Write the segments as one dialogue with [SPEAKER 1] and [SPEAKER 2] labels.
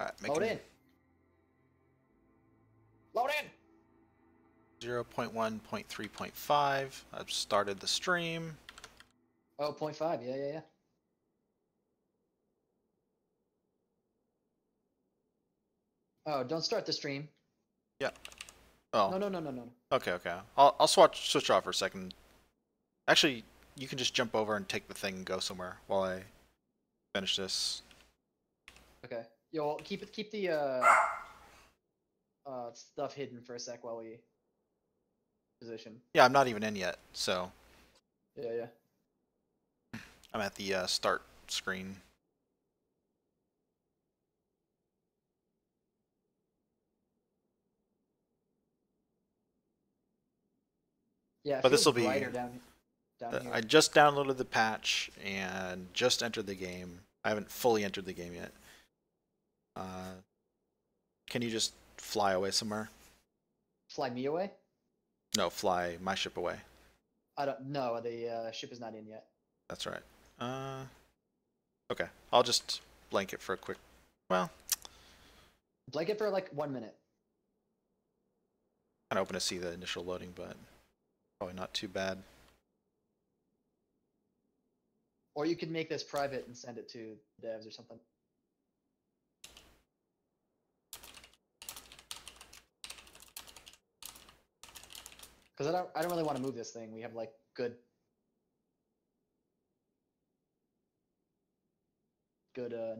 [SPEAKER 1] Alright,
[SPEAKER 2] Load in. Load in.
[SPEAKER 1] 0.1.3.5. I've started the stream.
[SPEAKER 2] Oh, 0.5. Yeah. Oh, don't start the stream.
[SPEAKER 1] Yeah. Oh.
[SPEAKER 2] No.
[SPEAKER 1] Okay. I'll switch off for a second. Actually, you can just jump over and take the thing and go somewhere while I finish this.
[SPEAKER 2] Okay. Yo, keep the stuff hidden for a sec while we position.
[SPEAKER 1] Yeah, I'm not even in yet, so
[SPEAKER 2] Yeah.
[SPEAKER 1] I'm at the start screen.
[SPEAKER 2] Yeah, it
[SPEAKER 1] But
[SPEAKER 2] feels
[SPEAKER 1] this will be.
[SPEAKER 2] brighter down here.
[SPEAKER 1] I just downloaded the patch and just entered the game. I haven't fully entered the game yet. Can you just fly away somewhere?
[SPEAKER 2] Fly me away?
[SPEAKER 1] No, fly my ship away.
[SPEAKER 2] I don't know. The ship is not in yet.
[SPEAKER 1] That's right. Okay. I'll just blank it for a quick. Well,
[SPEAKER 2] Blanket for like 1 minute.
[SPEAKER 1] kind of open to see the initial loading, but probably not too bad.
[SPEAKER 2] Or you could make this private and send it to devs or something. Because I don't really want to move this thing. We have like good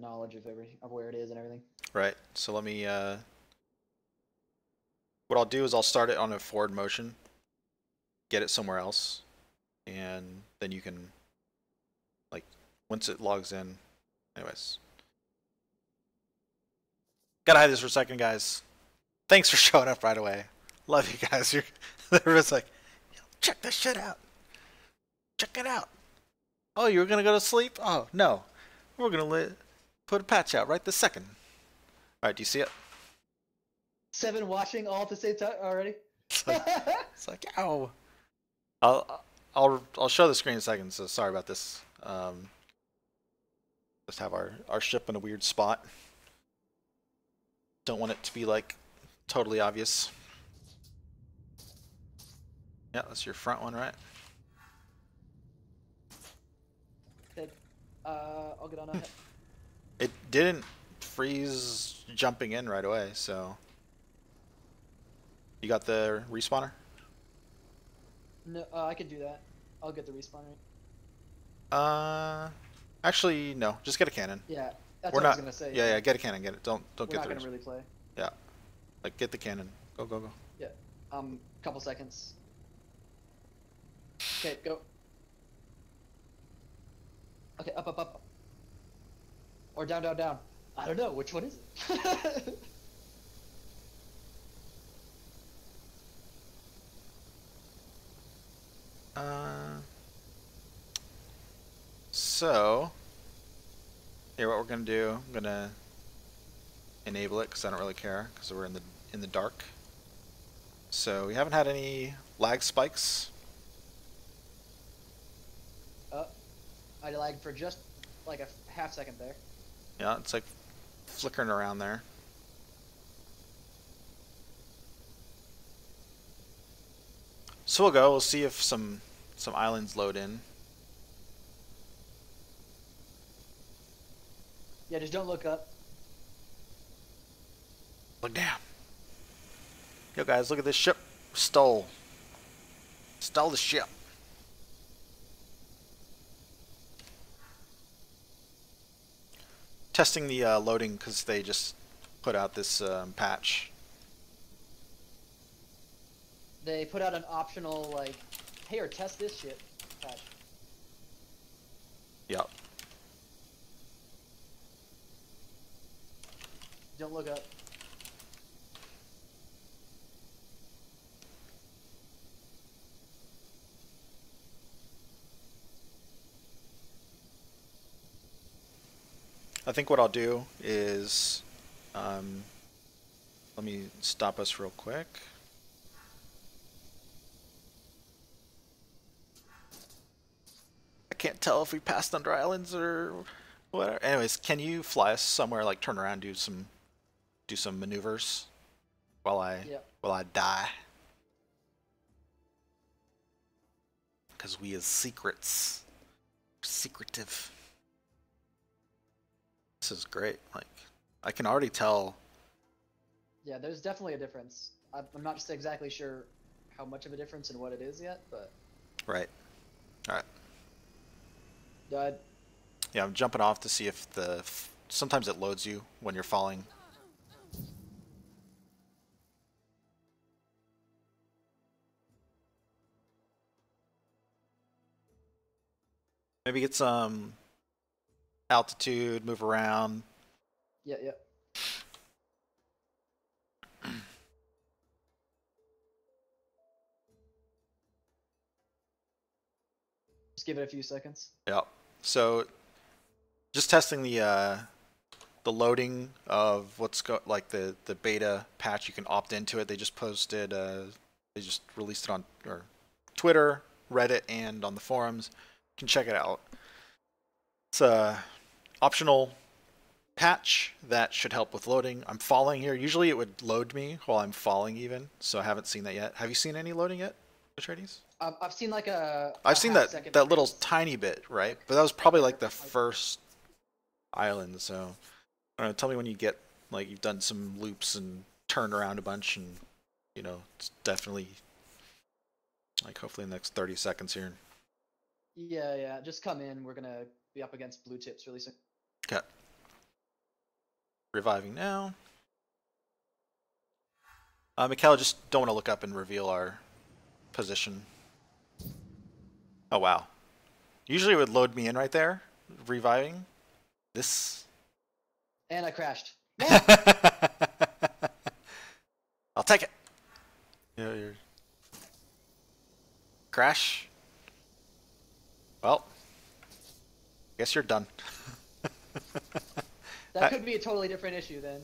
[SPEAKER 2] knowledge of where it is and everything.
[SPEAKER 1] Right. So let me. What I'll do is I'll start it on a forward motion, get it somewhere else, and then you can, like, once it logs in. Anyways, gotta hide this for a second, guys. Thanks for showing up right away. Love you guys. Everyone's like, check this shit out. Check it out. Oh, you were gonna go to sleep? Oh no, we're gonna put a patch out right this second. All right, do you see it?
[SPEAKER 2] 7 watching all at the same time already.
[SPEAKER 1] It's like ow. I'll show the screen in a second. So sorry about this. Just have our ship in a weird spot. Don't want it to be like totally obvious. Yeah, that's your front one, right?
[SPEAKER 2] I'll get on ahead.
[SPEAKER 1] It didn't freeze jumping in right away, so. You got the respawner?
[SPEAKER 2] No, I could do that. I'll get the respawner.
[SPEAKER 1] Actually, no. Just get a cannon.
[SPEAKER 2] Yeah, that's
[SPEAKER 1] We're
[SPEAKER 2] what I
[SPEAKER 1] not,
[SPEAKER 2] was gonna say.
[SPEAKER 1] Yeah, get a cannon. Get it. Don't
[SPEAKER 2] We're
[SPEAKER 1] get
[SPEAKER 2] not
[SPEAKER 1] the.
[SPEAKER 2] gonna really play.
[SPEAKER 1] Yeah, like get the cannon. Go.
[SPEAKER 2] Yeah. Couple seconds. Okay, go. Okay, up. Or down. I don't know. Which one is it?
[SPEAKER 1] So here, what we're gonna do? I'm gonna enable it because I don't really care because we're in the dark. So we haven't had any lag spikes.
[SPEAKER 2] I lagged for just like a half second there.
[SPEAKER 1] Yeah, it's like flickering around there. So we'll go. We'll see if some islands load in.
[SPEAKER 2] Yeah, just don't look up.
[SPEAKER 1] Look down. Yo guys, look at this ship. Stole the ship. Testing the loading because they just put out this patch.
[SPEAKER 2] They put out an optional like, hey, or test this shit patch.
[SPEAKER 1] Yep.
[SPEAKER 2] Don't look up.
[SPEAKER 1] I think what I'll do is, let me stop us real quick. I can't tell if we passed under islands or whatever. Anyways, can you fly us somewhere, like turn around, do some do some maneuvers while I
[SPEAKER 2] Yep.
[SPEAKER 1] die. Because we is secretive. This is great. Like, I can already tell.
[SPEAKER 2] Yeah, there's definitely a difference. I'm not just exactly sure how much of a difference and what it is yet, but.
[SPEAKER 1] Right. All right.
[SPEAKER 2] Died.
[SPEAKER 1] Yeah, I'm jumping off to see if sometimes it loads you when you're falling. Maybe get some altitude, move around.
[SPEAKER 2] Yeah, yeah. Just give it a few seconds.
[SPEAKER 1] Yeah. So just testing the loading of like the beta patch. You can opt into it. They just posted. They just released it on Twitter, Reddit, and on the forums. You can check it out. It's a optional patch that should help with loading. I'm falling here. Usually it would load me while I'm falling even, so I haven't seen that yet. Have you seen any loading yet, Atreides?
[SPEAKER 2] I've seen like a
[SPEAKER 1] I've seen
[SPEAKER 2] half
[SPEAKER 1] that
[SPEAKER 2] second
[SPEAKER 1] little
[SPEAKER 2] freeze.
[SPEAKER 1] tiny bit, right? But that was probably like the
[SPEAKER 2] Like,
[SPEAKER 1] first island, so I don't know, tell me when you get like you've done some loops and turned around a bunch and you know, it's definitely like hopefully in the next 30 seconds here.
[SPEAKER 2] yeah, yeah. Just come in. We're gonna be up against blue chips really soon.
[SPEAKER 1] Okay. Reviving now. Mikhail, just don't want to look up and reveal our position. Oh wow. Usually it would load me in right there, reviving. This.
[SPEAKER 2] And I crashed.
[SPEAKER 1] I'll take it. Yeah, you're... Crash. Well, guess you're done.
[SPEAKER 2] That could be a totally different issue then.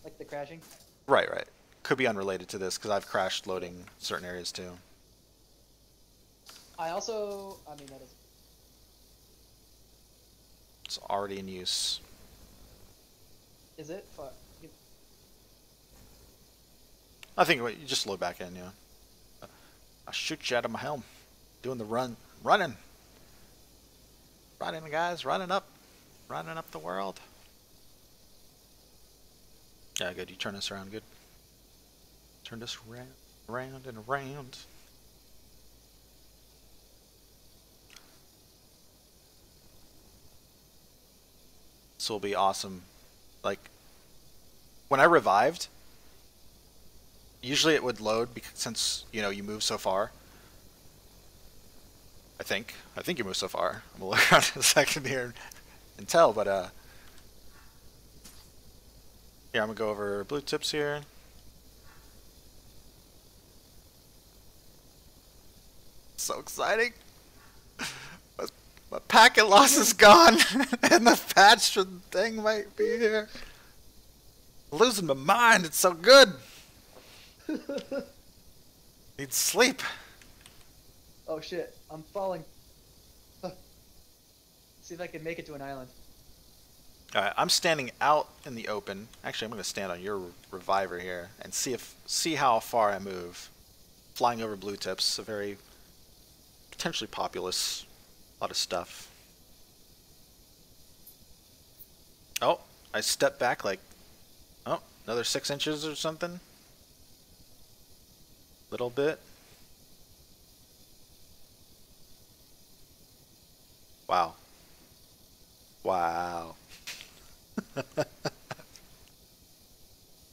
[SPEAKER 2] Like the crashing.
[SPEAKER 1] Right, right. Could be unrelated to this because I've crashed loading certain areas too.
[SPEAKER 2] I mean, that is.
[SPEAKER 1] It's already in use.
[SPEAKER 2] Is it? Fuck.
[SPEAKER 1] I think you just load back in, yeah. I'll shoot you out of my helm. Doing the running. Running, guys, running up the world. Yeah, good. You turn this around, good. Turn this round and around. This will be awesome. Like, when I revived, usually it would load because since, you know, you move so far. I think you move so far. I'm gonna look around in a second here and tell, but yeah, I'm gonna go over blue tips here. So exciting. My packet loss is gone, and the patch thing might be here. I'm losing my mind. It's so good. Need sleep.
[SPEAKER 2] Oh shit! I'm falling. See if I can make it to an island.
[SPEAKER 1] All right, I'm standing out in the open. Actually, I'm going to stand on your reviver here and see how far I move. Flying over blue tips, a very potentially populous. A lot of stuff. Oh, I stepped back like, oh, another 6 inches or something. Little bit. Wow. Wow.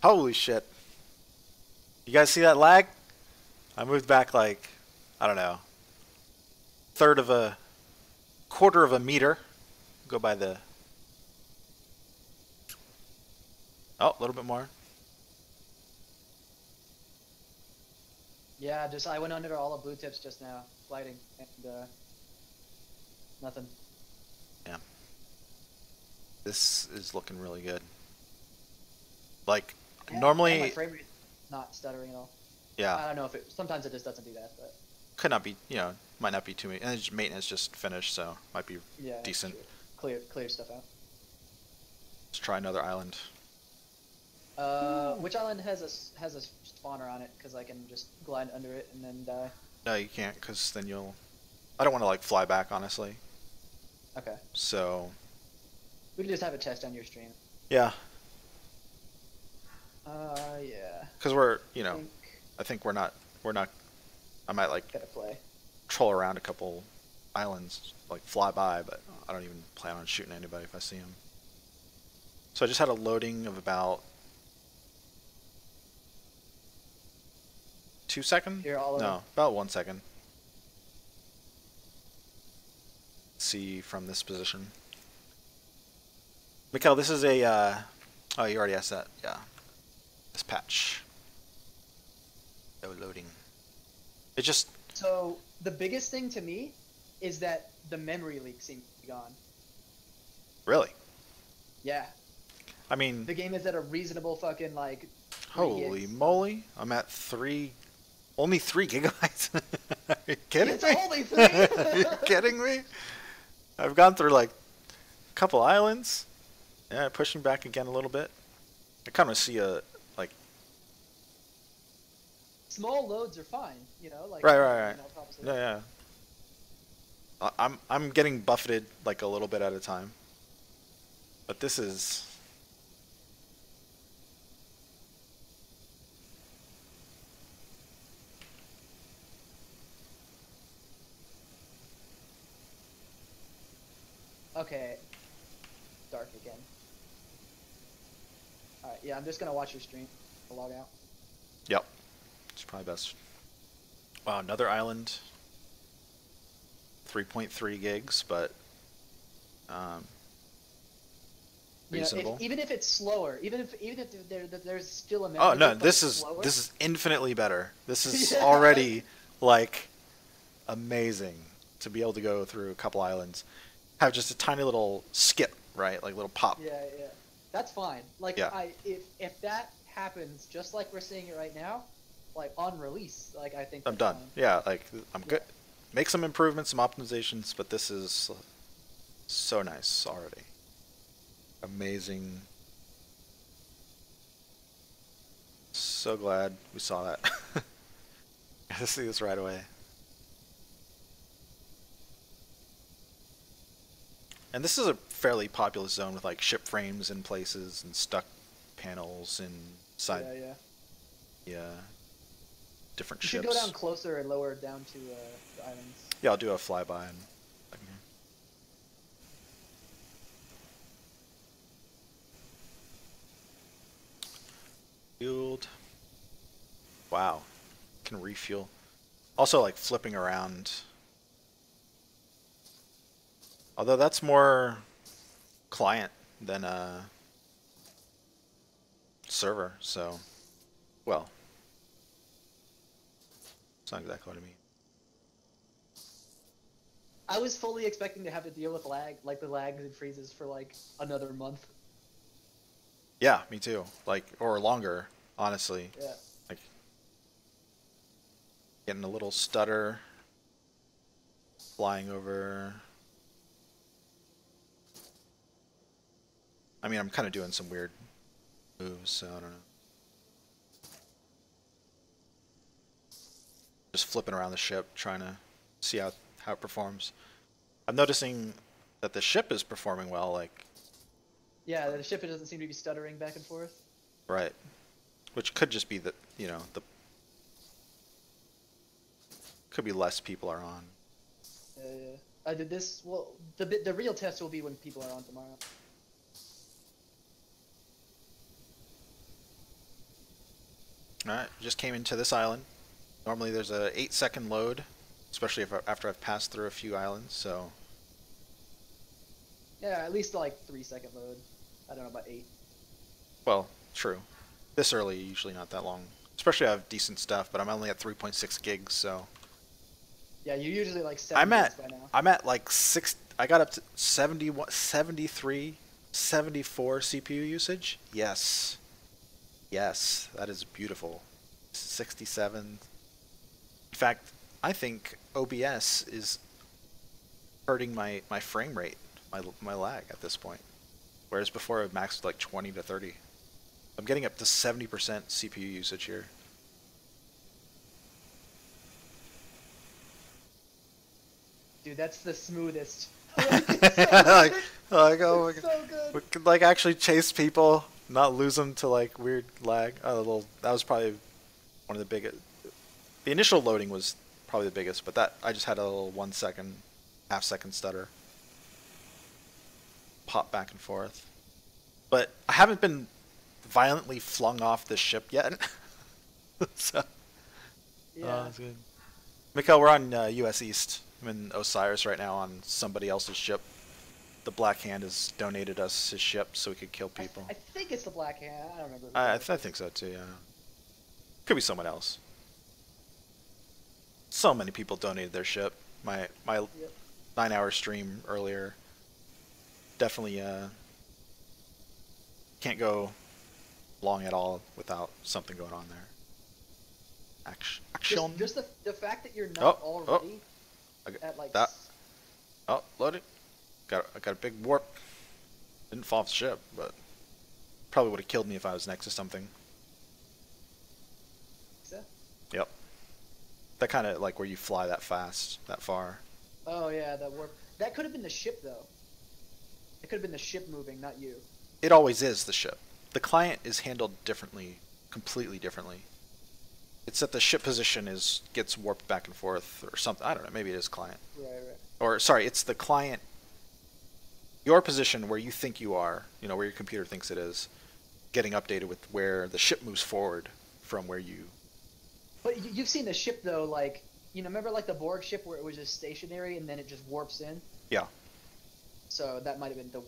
[SPEAKER 1] Holy shit. You guys see that lag? I moved back like, I don't know, quarter of a meter. Go by the... Oh, a little bit more.
[SPEAKER 2] Yeah, I went under all the blue tips just now, gliding, and nothing.
[SPEAKER 1] Yeah. This is looking really good. Like, normally...
[SPEAKER 2] And my frame rate not stuttering at all.
[SPEAKER 1] Yeah.
[SPEAKER 2] I don't know if sometimes it just doesn't do that, but...
[SPEAKER 1] Could not be, you know, might not be too many. And maintenance just finished, so might be decent.
[SPEAKER 2] Clear stuff out.
[SPEAKER 1] Let's try another island.
[SPEAKER 2] Which island has a spawner on it? Because I can just glide under it and then die.
[SPEAKER 1] No, you can't, because then you'll... I don't want to, like, fly back, honestly.
[SPEAKER 2] Okay.
[SPEAKER 1] So...
[SPEAKER 2] We can just have a test on your stream.
[SPEAKER 1] Yeah.
[SPEAKER 2] Yeah.
[SPEAKER 1] Because we're, you know, I think we're not... I might, like,
[SPEAKER 2] Gotta play.
[SPEAKER 1] troll around a couple islands, like, fly by, but I don't even plan on shooting anybody if I see them. So I just had a loading of about 2 seconds?
[SPEAKER 2] Here, all of
[SPEAKER 1] No,
[SPEAKER 2] them.
[SPEAKER 1] about 1 second. See from this position. Mikhail, this is a, oh, you already asked that, yeah. This patch. No loading. It just...
[SPEAKER 2] So, the biggest thing to me is that the memory leak seems to be gone.
[SPEAKER 1] Really?
[SPEAKER 2] Yeah.
[SPEAKER 1] I mean...
[SPEAKER 2] The game is at a reasonable fucking, like...
[SPEAKER 1] Holy moly. I'm at only 3 gigabytes. Are you kidding
[SPEAKER 2] It's
[SPEAKER 1] me?
[SPEAKER 2] only 3?
[SPEAKER 1] Are you kidding me? I've gone through like a couple islands. Yeah, pushing back again a little bit. I kind of see a like.
[SPEAKER 2] Small loads are fine, you know, like
[SPEAKER 1] Right.
[SPEAKER 2] you know, probably.
[SPEAKER 1] Yeah. I'm getting buffeted like a little bit at a time. But this is.
[SPEAKER 2] Okay. Dark again. Alright, yeah, I'm just gonna watch your stream. I'll log out.
[SPEAKER 1] Yep. It's probably best. Wow, another island. 3.3 gigs, but reasonable.
[SPEAKER 2] You know, even if it's slower, even if there's still a
[SPEAKER 1] Oh
[SPEAKER 2] memory
[SPEAKER 1] no,
[SPEAKER 2] leak, but
[SPEAKER 1] this
[SPEAKER 2] it's
[SPEAKER 1] is
[SPEAKER 2] slower.
[SPEAKER 1] this is infinitely better. This is
[SPEAKER 2] Yeah.
[SPEAKER 1] already like amazing to be able to go through a couple islands, have just a tiny little skip, right? Like little pop.
[SPEAKER 2] Yeah. That's fine. Like
[SPEAKER 1] Yeah.
[SPEAKER 2] if that happens just like we're seeing it right now, like on release, like I think
[SPEAKER 1] I'm
[SPEAKER 2] that's
[SPEAKER 1] done.
[SPEAKER 2] fine.
[SPEAKER 1] Yeah, like I'm good. Make some improvements, some optimizations, but this is so nice already. Amazing. So glad we saw that. Got to see this right away. And this is a fairly populous zone with like ship frames in places and stuck panels inside. Yeah. Different
[SPEAKER 2] You
[SPEAKER 1] ships.
[SPEAKER 2] should go down closer and lower down to the islands.
[SPEAKER 1] Yeah, I'll do a flyby and. Fueled. Wow. Can refuel. Also, like flipping around. Although that's more client than server, so. Well. It's not exactly what I mean.
[SPEAKER 2] I was fully expecting to have to deal with lag, like the lags and freezes for like another month.
[SPEAKER 1] Yeah, me too. Like, or longer, honestly.
[SPEAKER 2] Yeah.
[SPEAKER 1] Like, getting a little stutter. Flying over. I mean, I'm kind of doing some weird moves, so I don't know. Just flipping around the ship, trying to see how it performs. I'm noticing that the ship is performing well, like...
[SPEAKER 2] Yeah, the ship doesn't seem to be stuttering back and forth.
[SPEAKER 1] Right. Which could just be that, you know, could be less people are on.
[SPEAKER 2] Yeah. I did this, well, the real test will be when people are on tomorrow.
[SPEAKER 1] Alright, just came into this island. Normally there's a 8-second load, especially after I've passed through a few islands, so...
[SPEAKER 2] Yeah, at least like 3-second load. I don't know about 8.
[SPEAKER 1] Well, true. This early, usually not that long. Especially I have decent stuff, but I'm only at 3.6 gigs, so...
[SPEAKER 2] Yeah, you're usually like 7 gigs by now.
[SPEAKER 1] I'm at like 6... I got up to 73, 74 CPU usage. Yes. Yes, that is beautiful. 67. In fact, I think OBS is hurting my frame rate, my lag at this point. whereas before it maxed like 20 to 30. I'm getting up to 70% CPU usage here.
[SPEAKER 2] Dude, that's the smoothest.
[SPEAKER 1] like, oh my god.
[SPEAKER 2] So good.
[SPEAKER 1] We could like actually chase people, not lose them to like weird lag. That was probably one of the biggest. The initial loading was probably the biggest, but that I just had a little 1 second, half-second stutter. Pop back and forth. But I haven't been violently flung off this ship yet. So,
[SPEAKER 2] Yeah.
[SPEAKER 1] that's good. Mikhail, we're on US East. I'm in Osiris right now on somebody else's ship. The Black Hand has donated us his ship so we could kill people.
[SPEAKER 2] I think it's the Black Hand. I don't remember.
[SPEAKER 1] I think so too, yeah. Could be someone else. So many people donated their ship. My
[SPEAKER 2] Yep.
[SPEAKER 1] 9-hour stream earlier. Definitely can't go long at all without something going on there. Action.
[SPEAKER 2] Just the fact that you're not already at like
[SPEAKER 1] that. Oh, loaded. I got a big warp. Didn't fall off the ship, but probably would have killed me if I was next to something.
[SPEAKER 2] So?
[SPEAKER 1] Yep. That kind of like where you fly that fast, that far.
[SPEAKER 2] Oh yeah, that warp. That could have been the ship though. It could have been the ship moving, not you.
[SPEAKER 1] It always is the ship. The client is handled differently, completely differently. It's that the ship position gets warped back and forth or something. I don't know. Maybe it is client.
[SPEAKER 2] Right.
[SPEAKER 1] Or sorry, it's the client. Your position where you think you are, where your computer thinks it is, getting updated with where the ship moves forward from where you.
[SPEAKER 2] But you've seen the ship though, like remember like the Borg ship where it was just stationary and then it just warps in.
[SPEAKER 1] Yeah.
[SPEAKER 2] So that might have been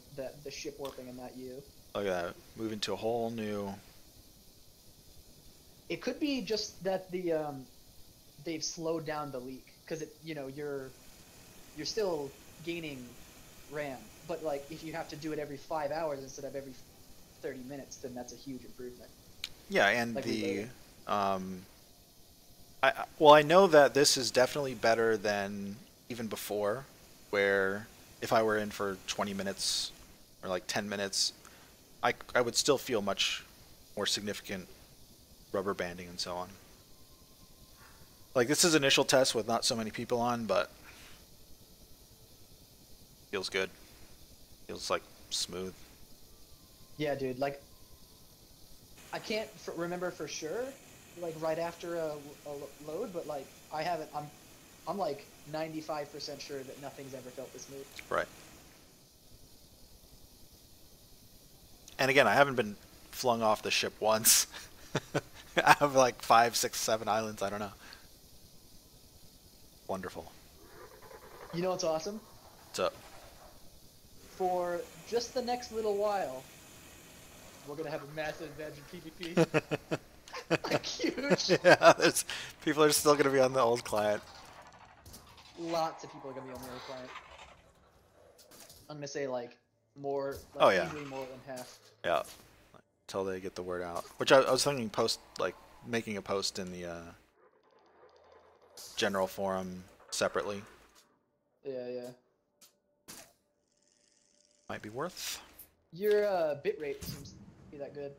[SPEAKER 2] the ship warping and not you.
[SPEAKER 1] Look at that, moving to a whole new.
[SPEAKER 2] It could be just that they've slowed down the leak because you're still gaining RAM, but like if you have to do it every 5 hours instead of every 30 minutes, then that's a huge improvement.
[SPEAKER 1] Yeah, and
[SPEAKER 2] like
[SPEAKER 1] I know that this is definitely better than even before, where if I were in for 20 minutes or like 10 minutes, I would still feel much more significant rubber banding and so on. Like this is initial test with not so many people on, but feels good. Feels like smooth.
[SPEAKER 2] Yeah, dude. Like I can't remember for sure, like right after a load, but like I haven't. I'm like 95% sure that nothing's ever felt this smooth.
[SPEAKER 1] Right. And again, I haven't been flung off the ship once. I have like 5, 6, 7 islands. I don't know. Wonderful.
[SPEAKER 2] You know what's awesome?
[SPEAKER 1] What's up?
[SPEAKER 2] For just the next little while, we're gonna have a massive advantage in PvP. Like huge.
[SPEAKER 1] Yeah, people are still gonna be on the old client.
[SPEAKER 2] Lots of people are gonna be on the old client. I'm gonna say like more. Like,
[SPEAKER 1] Oh, yeah.
[SPEAKER 2] Easily more than half.
[SPEAKER 1] Yeah, until they get the word out. Which I was thinking making a post in the general forum separately.
[SPEAKER 2] Yeah.
[SPEAKER 1] Might be worth.
[SPEAKER 2] Your bitrate seems to be that good.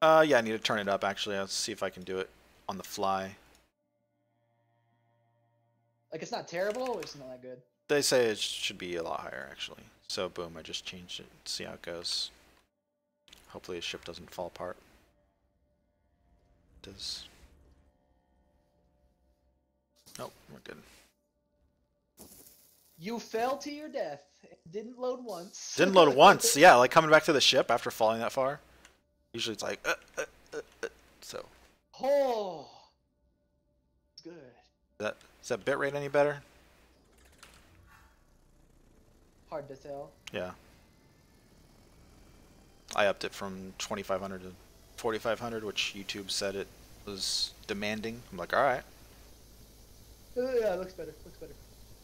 [SPEAKER 1] Yeah, I need to turn it up actually. I'll see if I can do it on the fly.
[SPEAKER 2] Like it's not terrible, or it's not that good.
[SPEAKER 1] They say it should be a lot higher actually. So boom, I just changed it. See how it goes. Hopefully the ship doesn't fall apart. It does. Nope, we're good.
[SPEAKER 2] You fell to your death. It didn't load once.
[SPEAKER 1] Didn't load once. Yeah, like coming back to the ship after falling that far. Usually it's like, so.
[SPEAKER 2] Oh, it's good.
[SPEAKER 1] Is that bitrate any better?
[SPEAKER 2] Hard to tell.
[SPEAKER 1] Yeah. I upped it from 2500 to 4500, which YouTube said it was demanding. I'm like, all right.
[SPEAKER 2] Yeah, it looks better.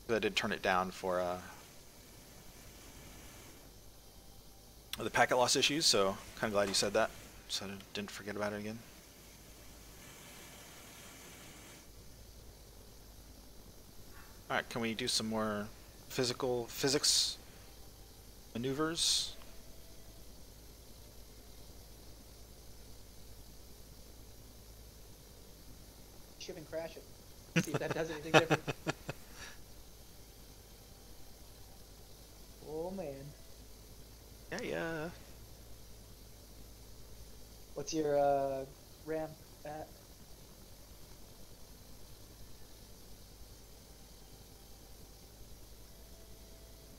[SPEAKER 1] I did turn it down for the packet loss issues, so kind of glad you said that, so I didn't forget about it again. Alright, can we do some more physics maneuvers?
[SPEAKER 2] ship and crash it. See if that does anything different. Oh man.
[SPEAKER 1] Yeah.
[SPEAKER 2] What's your RAM at?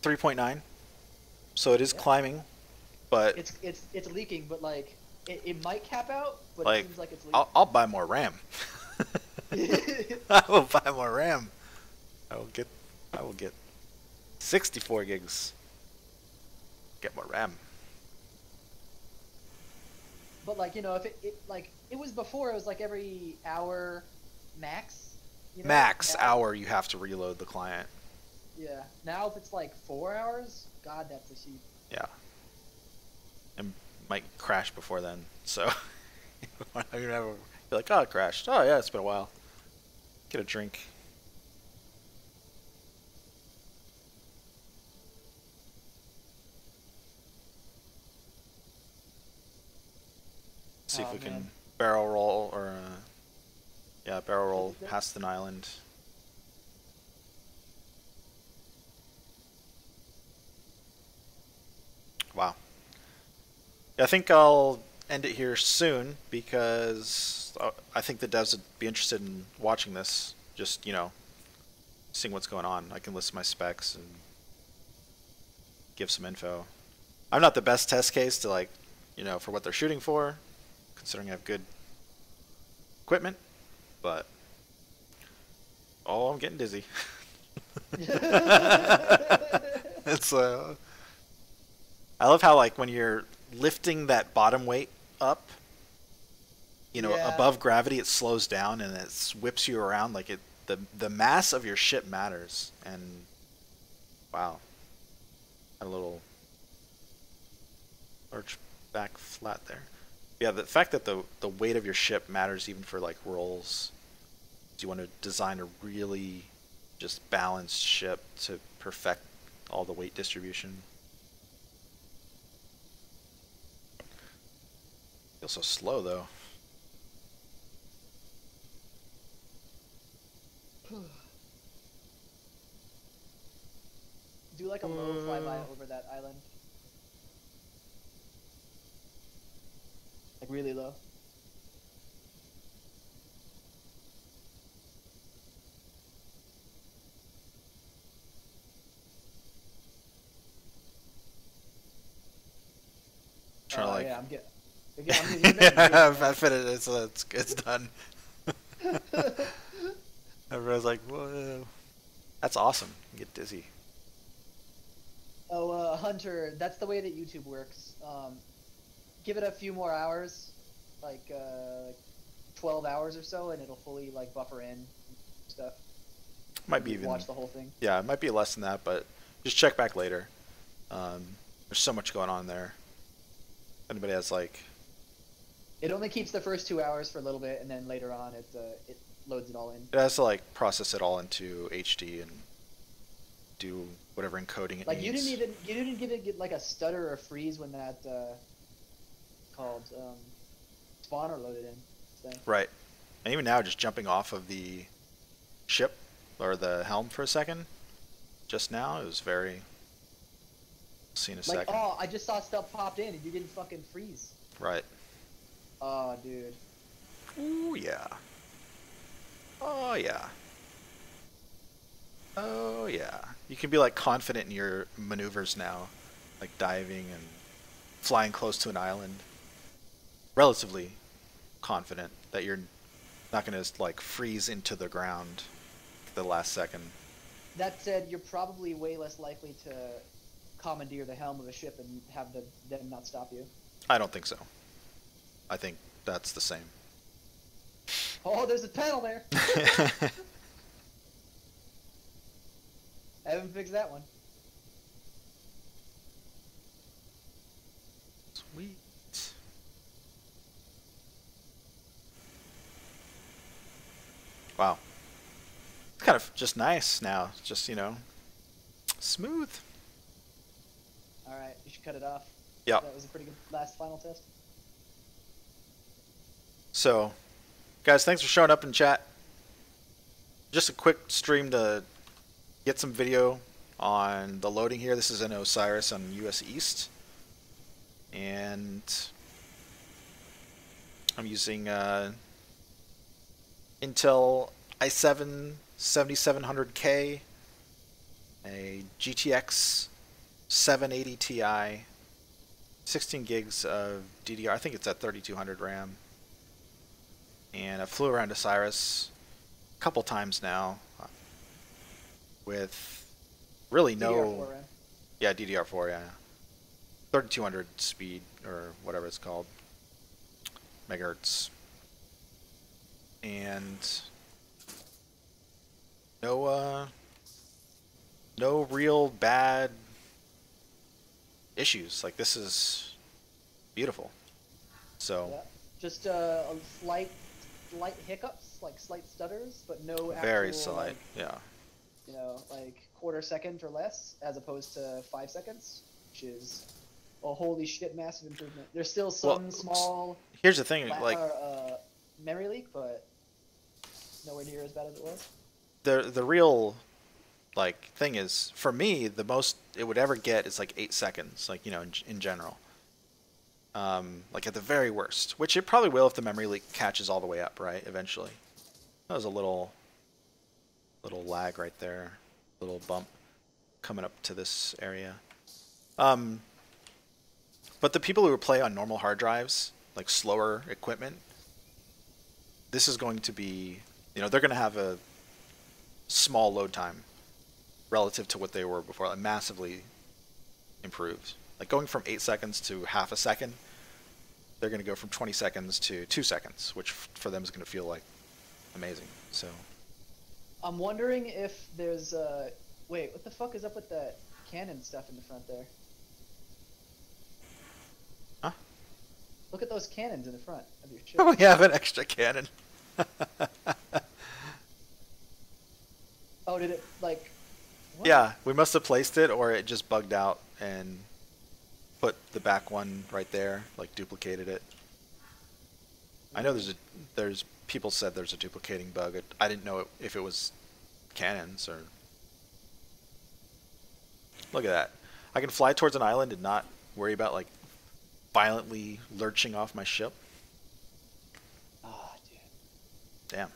[SPEAKER 1] 3.9. So it is climbing, but
[SPEAKER 2] It's leaking, but like it might cap out, but
[SPEAKER 1] like
[SPEAKER 2] it seems like it's leaking.
[SPEAKER 1] I'll buy more RAM. I will buy more RAM. I will get 64 gigs. Get more RAM.
[SPEAKER 2] But like, you know, if it was before, it was like every hour max. You know?
[SPEAKER 1] Max
[SPEAKER 2] now,
[SPEAKER 1] hour you have to reload the client.
[SPEAKER 2] Yeah. Now if it's like 4 hours, God, that's a sheep.
[SPEAKER 1] Yeah. And might crash before then. So you're like, oh, it crashed. Oh yeah, it's been a while. Get a drink. See if we can barrel roll or yeah, barrel roll past an island. Wow. Yeah, I think I'll end it here soon because I think the devs would be interested in watching this. Just, you know, seeing what's going on. I can list my specs and give some info. I'm not the best test case to, like, you know, for what they're shooting for, considering I have good equipment, but oh, I'm getting dizzy. It's I love how, like, when you're lifting that bottom weight up, you know, above gravity, it slows down and it whips you around. Like, the mass of your ship matters. And wow, a little arch back flat there. Yeah, the fact that the weight of your ship matters even for like rolls. You want to design a really just balanced ship to perfect all the weight distribution. Feels so slow though.
[SPEAKER 2] Do like a low flyby over that island. Like really low.
[SPEAKER 1] Trying to like.
[SPEAKER 2] Yeah, I'm getting.
[SPEAKER 1] Yeah, I fit it. It's done. Everyone's like, whoa, that's awesome. You get dizzy.
[SPEAKER 2] Oh, Hunter, that's the way that YouTube works. Give it a few more hours, like 12 hours or so, and it'll fully like buffer in stuff.
[SPEAKER 1] Might be even
[SPEAKER 2] watch the whole thing.
[SPEAKER 1] Yeah, it might be less than that, but just check back later. There's so much going on there. If anybody has like.
[SPEAKER 2] It only keeps the first 2 hours for a little bit, and then later on it loads it all in.
[SPEAKER 1] It has to like process it all into HD and do whatever encoding it
[SPEAKER 2] like
[SPEAKER 1] needs.
[SPEAKER 2] You didn't get like a stutter or a freeze when that called spawner loaded in. So.
[SPEAKER 1] Right, and even now, just jumping off of the ship or the helm for a second, just now it was very. See in a second.
[SPEAKER 2] Oh, I just saw stuff popped in and you didn't fucking freeze.
[SPEAKER 1] Right.
[SPEAKER 2] Oh, dude.
[SPEAKER 1] Ooh, yeah. Oh, yeah. Oh, yeah. You can be, like, confident in your maneuvers now. Like, diving and flying close to an island. Relatively confident that you're not going to, like, freeze into the ground the last second.
[SPEAKER 2] That said, you're probably way less likely to commandeer the helm of a ship and have them not stop you.
[SPEAKER 1] I don't think so. I think that's the same.
[SPEAKER 2] Oh, there's a panel there. I haven't fixed that one.
[SPEAKER 1] Sweet. Wow. It's kind of just nice now. Just, you know, smooth.
[SPEAKER 2] Alright, you should cut it off.
[SPEAKER 1] Yeah.
[SPEAKER 2] That was a pretty good last final test.
[SPEAKER 1] So, guys, thanks for showing up in chat. just a quick stream to get some video on the loading here. This is in Osiris on US East. And I'm using Intel i7 7700K, a GTX 780 Ti, 16 gigs of DDR. I think it's at 3200 RAM. And I flew around Osiris a couple times now with really no...
[SPEAKER 2] DDR4 RAM.
[SPEAKER 1] Yeah, DDR4, yeah. 3200 speed, or whatever it's called. Megahertz. And no real bad issues. Like, this is beautiful. So
[SPEAKER 2] Yeah. Just slight hiccups, like slight stutters, but no actual,
[SPEAKER 1] very slight,
[SPEAKER 2] like,
[SPEAKER 1] yeah.
[SPEAKER 2] you know, like quarter second or less, as opposed to 5 seconds, which is a holy shit massive improvement. There's still some small.
[SPEAKER 1] Here's the thing, like
[SPEAKER 2] memory leak, but nowhere near as bad as it was.
[SPEAKER 1] The real like thing is, for me, the most it would ever get is like 8 seconds, like, you know, in general. Like at the very worst, which it probably will if the memory leak catches all the way up, right? Eventually. That was a little lag right there, little bump coming up to this area. But the people who play on normal hard drives, like slower equipment, this is going to be, you know, they're going to have a small load time relative to what they were before, like massively improved. Like going from 8 seconds to half a second, they're going to go from 20 seconds to 2 seconds, which for them is going to feel like amazing. So
[SPEAKER 2] I'm wondering if there's wait, what the fuck is up with that cannon stuff in the front there?
[SPEAKER 1] Huh?
[SPEAKER 2] Look at those cannons in the front of your ship.
[SPEAKER 1] Oh, we have an extra cannon.
[SPEAKER 2] Oh, did it, like... What?
[SPEAKER 1] Yeah, we must have placed it, or it just bugged out and put the back one right there, like duplicated it. I know there's people said there's a duplicating bug. I didn't know if it was cannons or... Look at that. I can fly towards an island and not worry about, like, violently lurching off my ship.
[SPEAKER 2] Oh, dude.
[SPEAKER 1] Damn.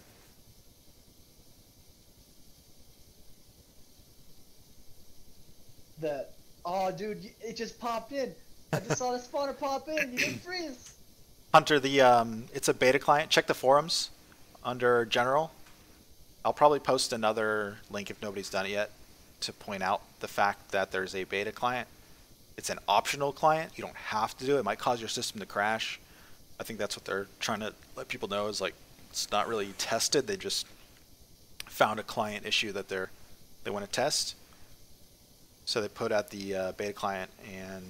[SPEAKER 2] Oh, dude, it just popped in. I just saw the spawner pop in. You didn't freeze.
[SPEAKER 1] Hunter, it's a beta client. Check the forums under general. I'll probably post another link if nobody's done it yet to point out the fact that there's a beta client. It's an optional client. You don't have to do it. It might cause your system to crash. I think that's what they're trying to let people know, is like it's not really tested. They just found a client issue that they want to test. So they put out the beta client and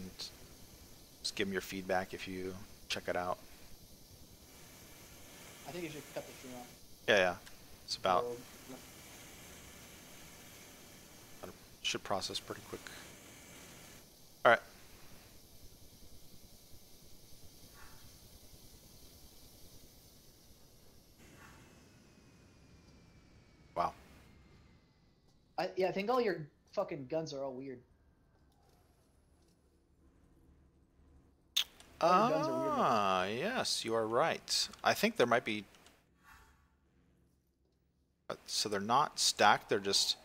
[SPEAKER 1] just give them your feedback if you check it out.
[SPEAKER 2] I think you should cut the stream off.
[SPEAKER 1] Yeah. It's about...
[SPEAKER 2] So,
[SPEAKER 1] should process pretty quick. Alright. Wow.
[SPEAKER 2] yeah, I think all your fucking guns are all weird. All your guns are weird.
[SPEAKER 1] Ah, yes, you are right. I think there might be... So they're not stacked, they're just...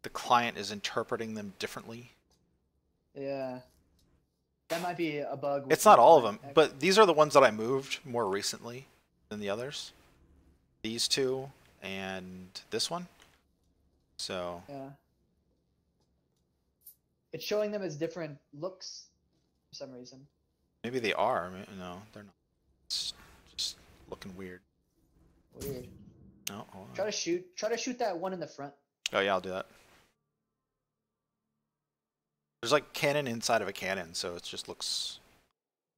[SPEAKER 1] The client is interpreting them differently.
[SPEAKER 2] Yeah. That might be a bug.
[SPEAKER 1] It's not all of them, but these are the ones that I moved more recently than the others. These two and this one. So...
[SPEAKER 2] Yeah. It's showing them as different looks for some reason.
[SPEAKER 1] Maybe they are. No, they're not. It's just looking weird.
[SPEAKER 2] Weird.
[SPEAKER 1] No, hold on.
[SPEAKER 2] Try to shoot that one in the front.
[SPEAKER 1] Oh yeah, I'll do that. There's like cannon inside of a cannon, so it just looks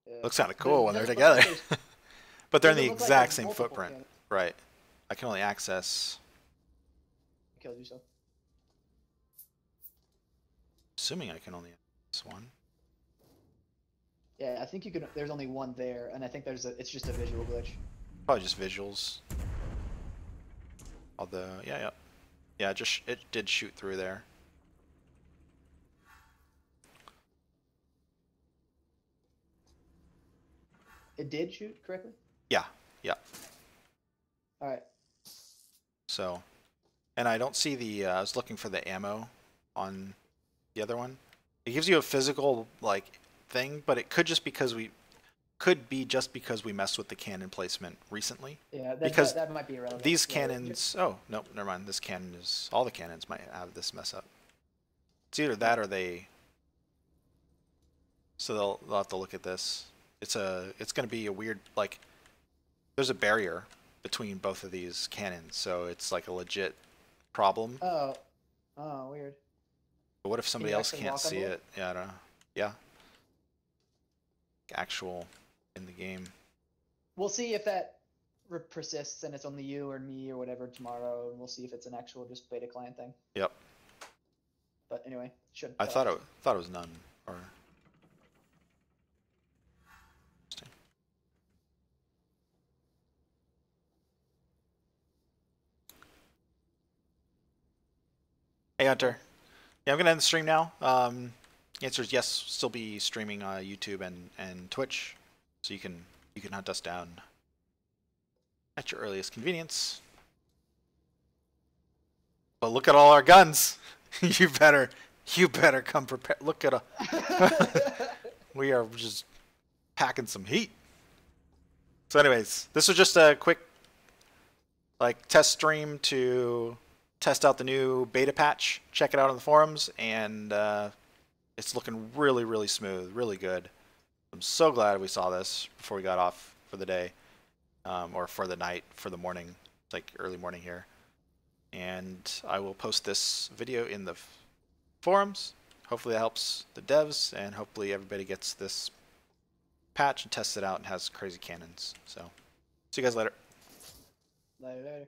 [SPEAKER 1] kind of cool when they're together. But they're in the exact same footprint.
[SPEAKER 2] Cannons.
[SPEAKER 1] Right. I can only access...
[SPEAKER 2] Killed yourself.
[SPEAKER 1] Assuming I can only access one.
[SPEAKER 2] Yeah, I think you can. There's only one there, and I think it's just a visual glitch.
[SPEAKER 1] Probably just visuals. Although, yeah. Yeah, just it did shoot through there.
[SPEAKER 2] It did shoot correctly?
[SPEAKER 1] Yeah, yeah.
[SPEAKER 2] Alright.
[SPEAKER 1] So, and I don't see the, I was looking for the ammo on the other one. It gives you a physical, like, thing, but it could just because we, could be just because we messed with the cannon placement recently.
[SPEAKER 2] Yeah,
[SPEAKER 1] Because
[SPEAKER 2] that might be irrelevant.
[SPEAKER 1] these
[SPEAKER 2] Yeah,
[SPEAKER 1] cannons, oh, nope, never mind. This cannon is, all the cannons might have this mess up. It's either that or they, so they'll have to look at this. It's going to be a weird, like, there's a barrier between both of these cannons, so it's like a legit problem.
[SPEAKER 2] Oh. Oh, weird.
[SPEAKER 1] But what if somebody
[SPEAKER 2] you
[SPEAKER 1] else
[SPEAKER 2] actually
[SPEAKER 1] can't
[SPEAKER 2] walk
[SPEAKER 1] see
[SPEAKER 2] under
[SPEAKER 1] it? Yeah, I don't know. Yeah. Actual in the game.
[SPEAKER 2] We'll see if that persists and it's only you or me or whatever tomorrow, and we'll see if it's an actual just beta client thing.
[SPEAKER 1] Yep.
[SPEAKER 2] But anyway, should.
[SPEAKER 1] I thought it was none, or. Hey Hunter. Yeah, I'm gonna end the stream now. Answer is yes. Still be streaming YouTube and Twitch, so you can hunt us down at your earliest convenience. But look at all our guns. you better come prepared. Look at we are just packing some heat. So, anyways, this was just a quick like test stream to test out the new beta patch. Check it out on the forums, and it's looking really, really smooth, really good. I'm so glad we saw this before we got off for the day, or for the night, for the morning. It's like early morning here. And I will post this video in the forums. Hopefully that helps the devs, and hopefully everybody gets this patch and tests it out and has crazy cannons. So, see you guys later.
[SPEAKER 2] Later.